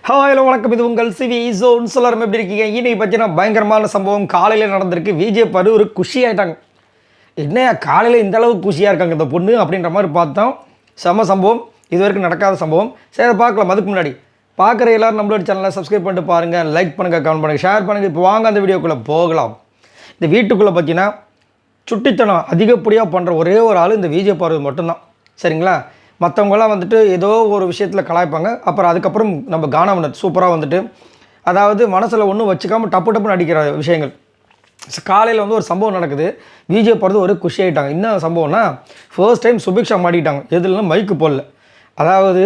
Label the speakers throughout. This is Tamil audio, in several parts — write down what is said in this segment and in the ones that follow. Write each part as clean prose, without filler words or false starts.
Speaker 1: ஹலோ வணக்கம், இது உங்கள் சிவி ஜோன். எல்லாரும் எப்படி இருக்கீங்க? இன்னைக்கு பார்த்தீங்கன்னா பயங்கரமான சம்பவம் காலையில் நடந்திருக்கு. விஜய் பாரு ஒரு குஷி ஆகிட்டாங்க. என்ன காலையில் இந்த அளவுக்கு குஷியாக இருக்காங்க இந்த பொண்ணு அப்படின்ற மாதிரி பார்த்தோம். செம சம்பவம், இது வரைக்கும் நடக்காத சம்பவம். சரி, அதை பார்க்கலாம். அதுக்கு முன்னாடி பார்க்குற எல்லோரும் நம்மளோட சேனலை சப்ஸ்கிரைப் பண்ணிட்டு பாருங்கள், லைக் பண்ணுங்கள், கமெண்ட் பண்ணுங்கள், ஷேர் பண்ணுங்கள். இப்போ வாங்க அந்த வீடியோக்குள்ளே போகலாம். இந்த வீட்டுக்குள்ளே பார்த்தீங்கன்னா சுட்டித்தனம் அதிகப்படியாக பண்ணுற ஒரே ஒரு ஆள் இந்த விஜய் பார்வதி மட்டும்தான். சரிங்களா? மற்றவங்களாம் வந்துட்டு ஏதோ ஒரு விஷயத்தில் கலாய்ப்பாங்க. அப்புறம் அதுக்கப்புறம் நம்ம கானாவனர் சூப்பராக வந்துட்டு அதாவது மனசில் ஒன்றும் வச்சுக்காமல் டப்பு டப்புன்னு அடிக்கிற விஷயங்கள். காலையில் வந்து ஒரு சம்பவம் நடக்குது. விஜய் பார்த்து ஒரு குஷி ஆகிட்டாங்க. என்ன சம்பவம்னா, ஃபர்ஸ்ட் டைம் சுபிக்ஷா மாட்டிக்கிட்டாங்க. எதுலன்னா மைக்கு போடல. அதாவது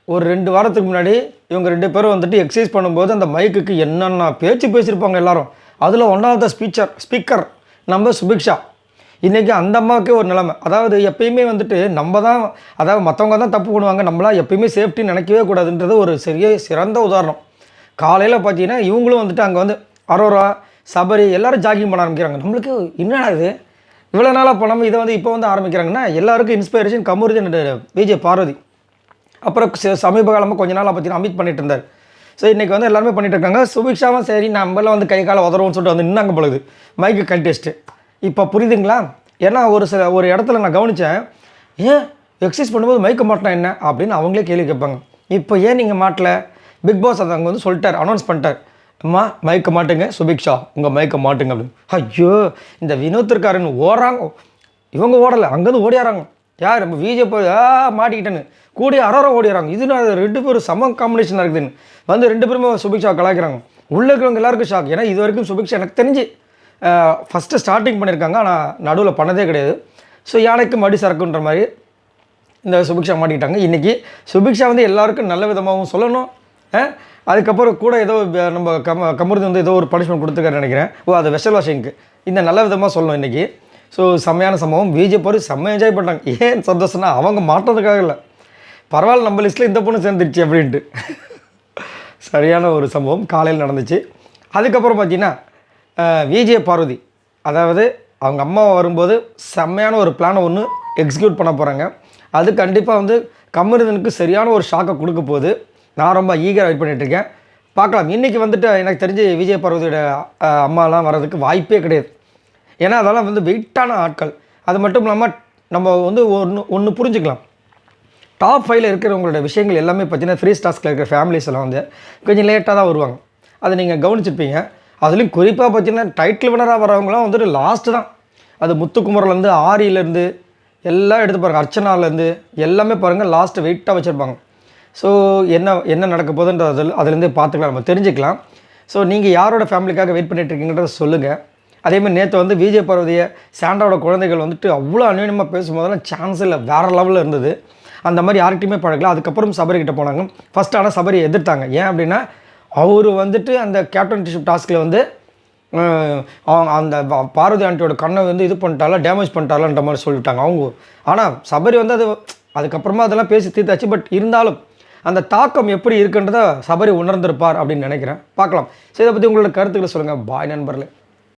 Speaker 1: ஒரு 2 வாரத்துக்கு முன்னாடி இவங்க 2 பேரும் வந்துட்டு எக்ஸசைஸ் பண்ணும்போது அந்த மைக்குக்கு என்னென்ன பேச்சு பேசியிருப்பாங்க எல்லாரும். அதில் ஒன் ஆஃப் த ஸ்பீக்கர் நம்ம சுபிக்ஷா. இன்றைக்கி அந்த அம்மாவுக்கே ஒரு நிலைமை. அதாவது எப்பயுமே வந்துட்டு நம்ம தான், அதாவது மற்றவங்க தான் தப்பு பண்ணுவாங்க, நம்மளாம் எப்பயுமே சேஃப்டி நினைக்கவே கூடாதுன்றது ஒரு சிறந்த உதாரணம். காலையில் பார்த்தீங்கன்னா இவங்களும் வந்துட்டு அங்கே வந்து அரோரா சபரி எல்லோரும் ஜாகிங் பண்ண ஆரம்பிக்கிறாங்க. நம்மளுக்கு என்னடா இது இவ்வளோ நாளாக பண்ணாமல் இதை வந்து இப்போ வந்து ஆரம்பிக்கிறாங்கன்னா, எல்லாருக்கும் இன்ஸ்பிரேஷன் கமருதீன் விஜய் பார்வதி. அப்புறம் சமீப காலமாக கொஞ்ச நாளாக பார்த்தீங்கன்னா அமித் பண்ணிட்டு இருந்தார். ஸோ இன்றைக்கி வந்து எல்லாருமே பண்ணிட்டு இருக்காங்க. சுபிக்ஷாவும் சரி நம்மளாம் வந்து கை காலை உதறோம்னு சொல்லிட்டு வந்து நின்னாங்க பொழுது மைக்கு கண்டெஸ்ட்டு. இப்போ புரியுதுங்களா? ஏன்னா ஒரு இடத்துல நான் கவனித்தேன், ஏன் எக்ஸசைஸ் பண்ணும்போது மைக்க மாட்டினா என்ன அப்படின்னு அவங்களே கேள்வி கேட்பாங்க. இப்போ ஏன் நீங்கள் மாட்டலை? பிக் பாஸ் அதை அங்கே வந்து சொல்லிட்டார், அனௌன்ஸ் பண்ணிட்டார். அம்மா மைக்க மாட்டுங்க, சுபிக்ஷா உங்கள் மைக்க மாட்டுங்க அப்படின்னு. ஐயோ, இந்த வினோத் இருக்காருன்னு ஓடுறாங்க. இவங்க ஓடலை, அங்கேருந்து ஓடியாராங்க. யார் நம்ம விஜய் போய் மாட்டிக்கிட்டேன்னு கூடிய அரோரா ஓடிறாங்க. இது நான் 2 பேரும் சம காம்பினேஷனாக இருக்குதுன்னு வந்து 2 பேருமே சுபிக்ஷா கலாய்க்கிறாங்க. உள்ளே இருக்கிறவங்க எல்லாருக்கும் ஷாக். ஏன்னா இது வரைக்கும் சுபிக்ஷா எனக்கு தெரிஞ்சு ஃபஸ்ட்டு ஸ்டார்டிங் பண்ணியிருக்காங்க, ஆனால் நடுவில் பண்ணதே கிடையாது. ஸோ யானைக்கு மடி சரக்குன்ற மாதிரி இந்த சுபிக்ஷா மாட்டிக்கிட்டாங்க. இன்றைக்கி சுபிக்ஷா வந்து எல்லாருக்கும் நல்ல விதமாகவும் சொல்லணும். அதுக்கப்புறம் கூட ஏதோ நம்ம கமருதி வந்து ஏதோ ஒரு பனிஷ்மெண்ட் கொடுத்துருக்காரு நினைக்கிறேன். அது வெஷல் வாஷிங்க்கு இந்த நல்ல விதமாக சொல்லணும் இன்றைக்கி. ஸோ செம்மையான சம்பவம். விஜய் பாரு செம்ம என்ஜாய் பண்ணாங்க. ஏன் சந்தோஷம்னா, அவங்க மாட்டுறதுக்காக இல்லை, பரவாயில்ல நம்ம லிஸ்ட்டில் இந்த பொண்ணு சேர்ந்துருச்சு அப்படின்ட்டு. சரியான ஒரு சம்பவம் காலையில் நடந்துச்சு. அதுக்கப்புறம் பார்த்தீங்கன்னா விஜய் பார்வதி, அதாவது அவங்க அம்மா வரும்போது செம்மையான ஒரு பிளானை ஒன்று எக்ஸிக்யூட் பண்ண போகிறாங்க. அது கண்டிப்பாக வந்து கமருதனுக்கு சரியான ஒரு ஷாக்கை கொடுக்க போகுது. நான் ரொம்ப ஈகராக வெயிட் பண்ணிகிட்ருக்கேன். பார்க்கலாம். இன்றைக்கி வந்துட்டு எனக்கு தெரிஞ்சு விஜய் பார்வதியோட அம்மாலாம் வர்றதுக்கு வாய்ப்பே கிடையாது. ஏன்னா அதெல்லாம் வந்து வெயிட்டான ஆட்கள். அது மட்டும் இல்லாமல் நம்ம வந்து ஒன்று புரிஞ்சுக்கலாம், டாப் 5ல் இருக்கிறவங்களோட விஷயங்கள் எல்லாமே பார்த்தீங்கன்னா ஃப்ரீ ஸ்டாஸ்கில் இருக்கிற ஃபேமிலிஸ் எல்லாம் வந்து கொஞ்சம் லேட்டாக தான் வருவாங்க. அதை நீங்கள் கவனிச்சிருப்பீங்க. அதுலேயும் குறிப்பாக பார்த்தீங்கன்னா டைட்டில் வினராக வரவங்களாம் வந்துட்டு லாஸ்ட்டு தான். அது முத்துக்குமரிலேருந்து ஆரியிலேருந்து எல்லாம் எடுத்து பாருங்கள், அர்ச்சனாலேருந்து எல்லாமே பாருங்கள் லாஸ்ட்டு வெயிட்டாக வச்சுருப்பாங்க. ஸோ என்ன நடக்க போகுதுன்ற அதுலேருந்தே பார்த்துக்கலாம், நம்ம தெரிஞ்சுக்கலாம். ஸோ நீங்கள் யாரோட ஃபேமிலிக்காக வெயிட் பண்ணிகிட்ருக்கீங்கன்றத சொல்லுங்கள். அதேமாதிரி நேற்று வந்து விஜய் பார்வதியை சாண்டாவோட குழந்தைகள் வந்துட்டு அவ்வளோ அந்யோன்யமாக பேசும்போதெல்லாம் சான்ஸ் இல்லை, வேறு லெவலில் இருந்தது. அந்த மாதிரி யார்கிட்டையுமே பழகல. அதுக்கப்புறம் சபரிக்கிட்ட போனாங்க. ஃபஸ்ட் ஆனால் சபரி எதிர்த்தாங்க. ஏன் அப்படின்னா, அவர் வந்துட்டு அந்த கேப்டன்ஷிப் டாஸ்கில் வந்து அவங்க அந்த பார்வதி ஆண்டியோட கண்ணை வந்து இது பண்ணிட்டால, டேமேஜ் பண்ணிட்டாலன்ற மாதிரி சொல்லிவிட்டாங்க அவங்க. ஆனால் சபரி வந்து அதுக்கப்புறமா அதெல்லாம் பேசி தீர்த்தாச்சு. பட் இருந்தாலும் அந்த தாக்கம் எப்படி இருக்குன்றதை சபரி உணர்ந்திருப்பார் அப்படின்னு நினைக்கிறேன். பார்க்கலாம். ஸோ இதை பற்றி உங்களோட கருத்துக்களை சொல்லுங்கள். பாய் நண்பர்களே.